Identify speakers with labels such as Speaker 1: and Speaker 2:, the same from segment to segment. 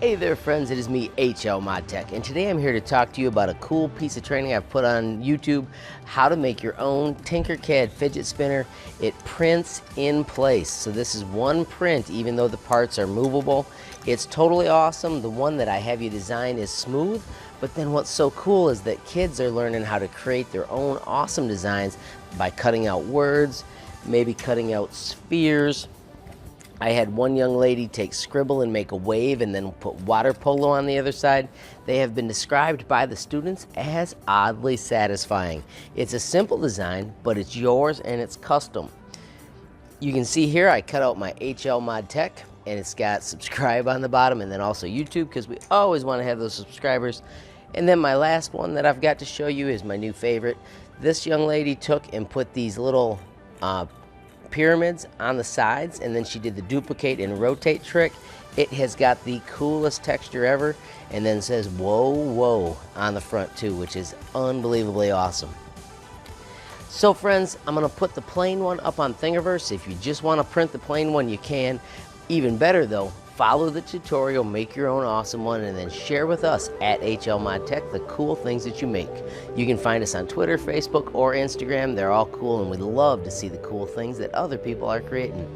Speaker 1: Hey there friends, it is me, HLModTech, and today I'm here to talk to you about a cool piece of training I've put on YouTube, how to make your own Tinkercad fidget spinner. It prints in place, so this is one print even though the parts are movable. It's totally awesome. The one that I have you design is smooth, but then what's so cool is that kids are learning how to create their own awesome designs by cutting out words, maybe cutting out spheres. I had one young lady take scribble and make a wave and then put water polo on the other side. They have been described by the students as oddly satisfying. It's a simple design, but it's yours and it's custom. You can see here I cut out my HLModTech and it's got subscribe on the bottom and then also YouTube because we always want to have those subscribers. And then my last one that I've got to show you is my new favorite. This young lady took and put these little pyramids on the sides, and then she did the duplicate and rotate trick. It has got the coolest texture ever, and then says whoa whoa on the front too, which is unbelievably awesome. So friends, I'm gonna put the plain one up on Thingiverse. If you just want to print the plain one, you can. Even better though, follow the tutorial, make your own awesome one, and then share with us at HLModTech the cool things that you make. You can find us on Twitter, Facebook, or Instagram. They're all cool, and we'd love to see the cool things that other people are creating.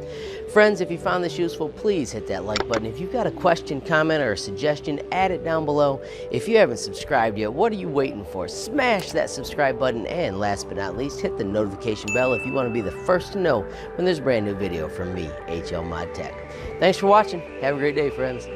Speaker 1: Friends, if you found this useful, please hit that like button. If you've got a question, comment, or a suggestion, add it down below. If you haven't subscribed yet, what are you waiting for? Smash that subscribe button, and last but not least, hit the notification bell if you want to be the first to know when there's a brand new video from me, HLModTech. Thanks for watching. Have a great day, friends.